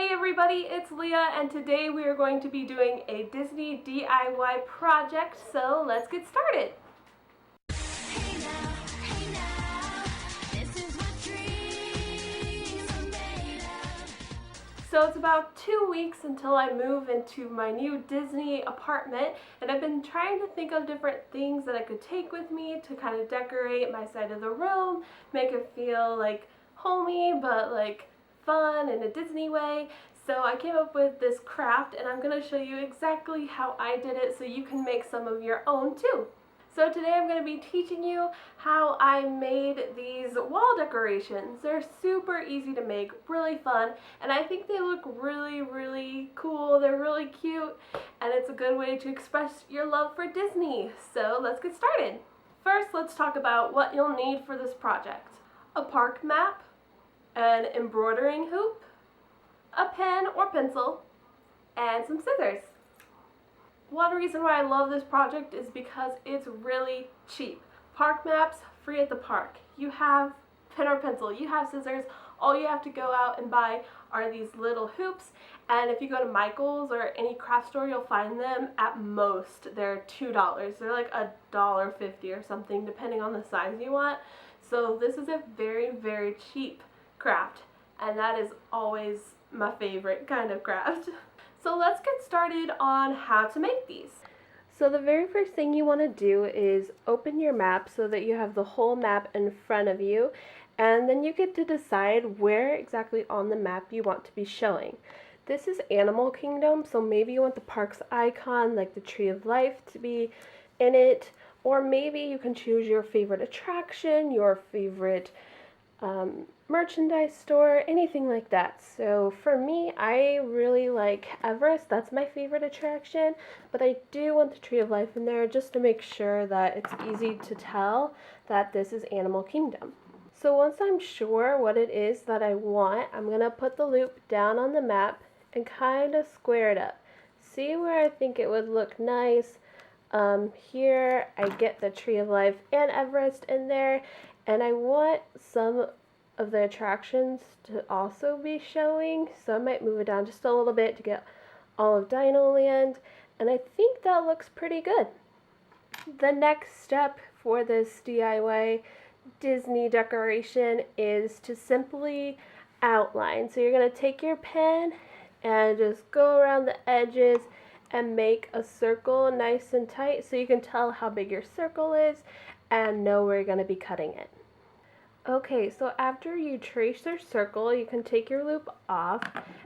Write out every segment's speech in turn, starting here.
Hey everybody, it's Leah, and today we are going to be doing a Disney DIY project, so let's get started. So it's about 2 weeks until I move into my new Disney apartment, and I've been trying to think of different things that I could take with me to kind of decorate my side of the room, make it feel like homey but like fun in a Disney way. So I came up with this craft, and I'm going to show you exactly how I did it so you can make some of your own too. So today I'm going to be teaching you how I made these wall decorations. They're super easy to make, really fun, and I think they look really cool. They're really cute, and it's a good way to express your love for Disney. So let's get started. First, let's talk about what you'll need for this project. A park map, an embroidering hoop, a pen or pencil, and some scissors. One reason why I love this project is because it's really cheap. Park maps, free at the park. You have pen or pencil, you have scissors, all you have to go out and buy are these little hoops, and if you go to Michael's or any craft store, you'll find them at most. They're $2. They're like $1.50 or something, depending on the size you want. So this is a very cheap craft, and that is always my favorite kind of craft. So let's get started on how to make these. So the very first thing you want to do is open your map so that you have the whole map in front of you, and then you get to decide where exactly on the map you want to be showing. This is Animal Kingdom, so maybe you want the park's icon, like the Tree of Life, to be in it, or maybe you can choose your favorite attraction, your favorite merchandise store, anything like that. So for me, I really like Everest. That's my favorite attraction, but I do want the Tree of Life in there just to make sure that it's easy to tell that this is Animal Kingdom. So once I'm sure what it is that I want, I'm going to put the loop down on the map and kind of square it up. See where I think it would look nice. Here I get the Tree of Life and Everest in there, and I want some of the attractions to also be showing, so I might move it down just a little bit to get all of Dino Land, and I think that looks pretty good. The next step for this DIY Disney decoration is to simply outline. So you're going to take your pen and just go around the edges and make a circle nice and tight so you can tell how big your circle is and know where you're going to be cutting it. Okay, so after you trace your circle, you can take your loop off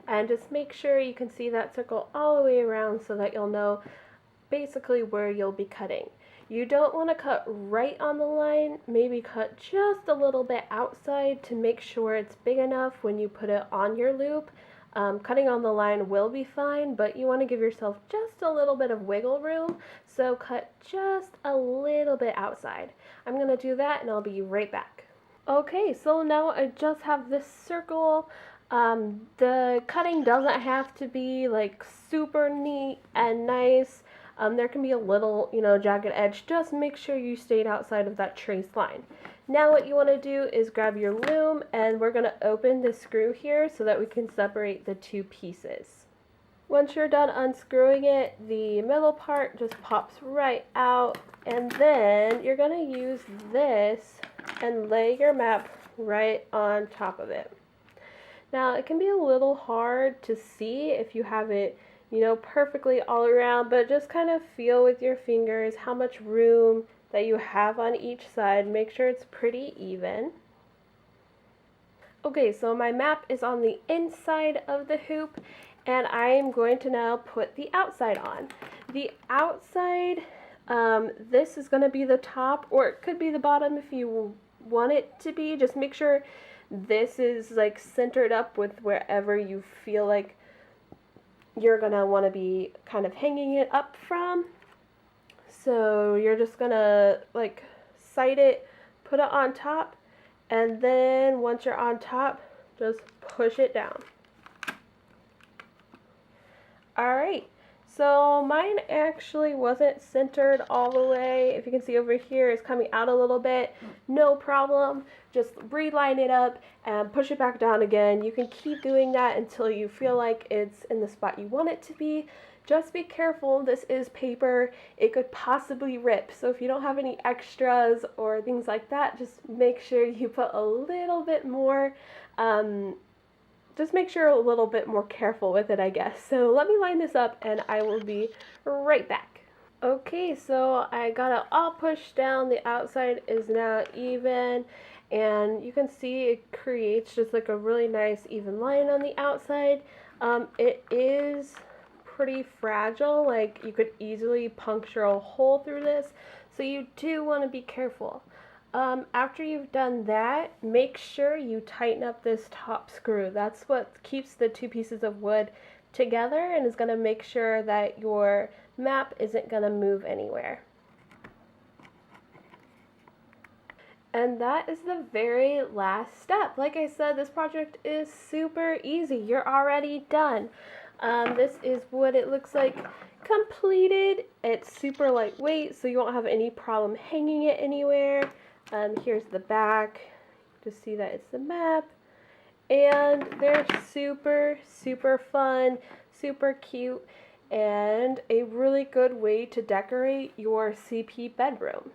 and just make sure you can see that circle all the way around so that you'll know basically where you'll be cutting. You don't want to cut right on the line, maybe cut just a little bit outside to make sure it's big enough when you put it on your loop. Cutting on the line will be fine, but you want to give yourself just a little bit of wiggle room, so cut just a little bit outside. I'm going to do that and I'll be right back. Okay, so now I just have this circle. The cutting doesn't have to be like super neat and nice. There can be a little, jagged edge. Just make sure you stayed outside of that trace line. Now what you want to do is grab your loom, and we're going to open the screw here so that we can separate the two pieces. Once you're done unscrewing it, the middle part just pops right out, and then you're going to use this and lay your map right on top of it. Now it can be a little hard to see if you have it, perfectly all around, but just kind of feel with your fingers how much room that you have on each side. Make sure it's pretty even. Okay, so my map is on the inside of the hoop, and I am going to now put the outside on. The outside, this is going to be the top, or it could be the bottom if you want it to be. Just make sure this is like centered up with wherever you feel like you're going to want to be kind of hanging it up from. So you're just going to like sight it, put it on top, and then once you're on top, just push it down. Alright, So mine actually wasn't centered all the way. If you can see over here, it's coming out a little bit. No problem. Just reline it up and push it back down again. You can keep doing that until you feel like it's in the spot you want it to be. Just be careful, this is paper. It could possibly rip. So if you don't have any extras or things like that, just make sure you put a little bit more just make sure a little bit more careful with it, I guess. So let me line this up and I will be right back. Okay, so I got it all pushed down. The outside is now even, and you can see it creates just like a really nice even line on the outside. It is pretty fragile, like you could easily puncture a hole through this, so you do want to be careful. After you've done that, make sure you tighten up this top screw. That's what keeps the two pieces of wood together and is going to make sure that your map isn't going to move anywhere. And that is the very last step. Like I said, this project is super easy. You're already done. This is what it looks like completed. It's super lightweight, so you won't have any problem hanging it anywhere. Here's the back, just see that it's the map, and they're super fun, super cute, and a really good way to decorate your CP bedroom.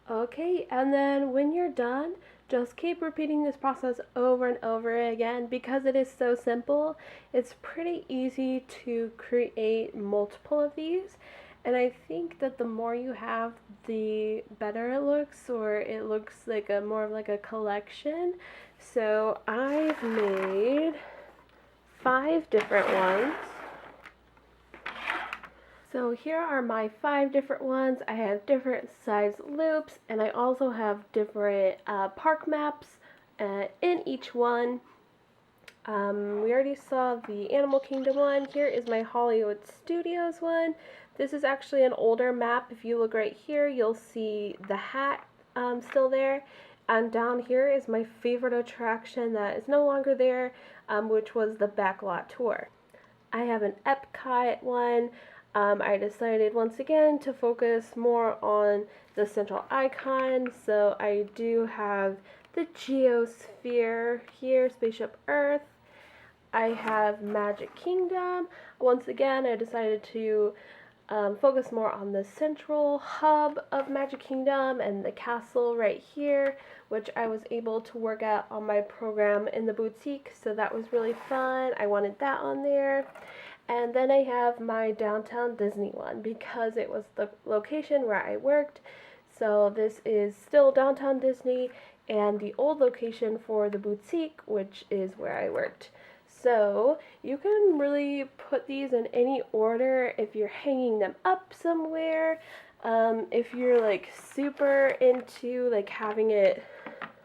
Okay, and then when you're done, just keep repeating this process over and over again. Because it is so simple, it's pretty easy to create multiple of these. And I think that the more you have, the better it looks, or it looks like more of like a collection. So I've made 5 different ones. So here are my 5 different ones. I have different size loops, and I also have different park maps in each one. We already saw the Animal Kingdom one. Here is my Hollywood Studios one. This is actually an older map. If you look right here, you'll see the hat still there. And down here is my favorite attraction that is no longer there, which was the Backlot Tour. I have an Epcot one. I decided once again to focus more on the central icon. So I do have the Geosphere here, Spaceship Earth. I have Magic Kingdom. Once again, I decided to focus more on the central hub of Magic Kingdom and the castle right here, which I was able to work out on my program in the boutique, so that was really fun. I wanted that on there. And then I have my Downtown Disney one because it was the location where I worked. So this is still Downtown Disney and the old location for the boutique, which is where I worked. So you can really put these in any order if you're hanging them up somewhere. If you're like super into like having it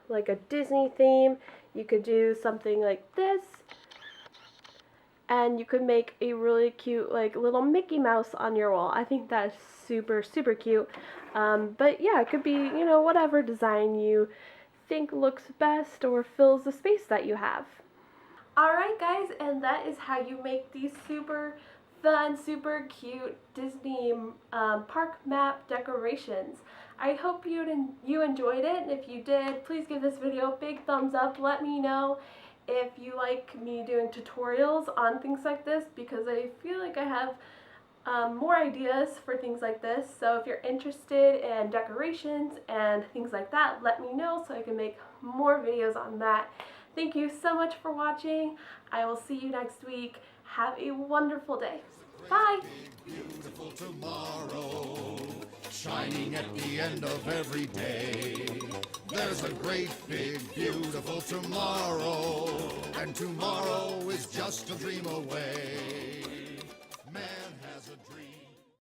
like a Disney theme, you could do something like this. And you could make a really cute like little Mickey Mouse on your wall. I think that's super cute. But yeah, it could be, you know, whatever design you think looks best or fills the space that you have. Alright guys, and that is how you make these super fun, super cute Disney park map decorations. I hope you enjoyed it, and if you did, please give this video a big thumbs up. Let me know if you like me doing tutorials on things like this, because I feel like I have more ideas for things like this. So if you're interested in decorations and things like that, let me know so I can make more videos on that. Thank you so much for watching. I will see you next week. Have a wonderful day. Bye. Beautiful tomorrow, shining at the end of every day. There's a great big beautiful tomorrow, and tomorrow is just a dream away. Man has a dream.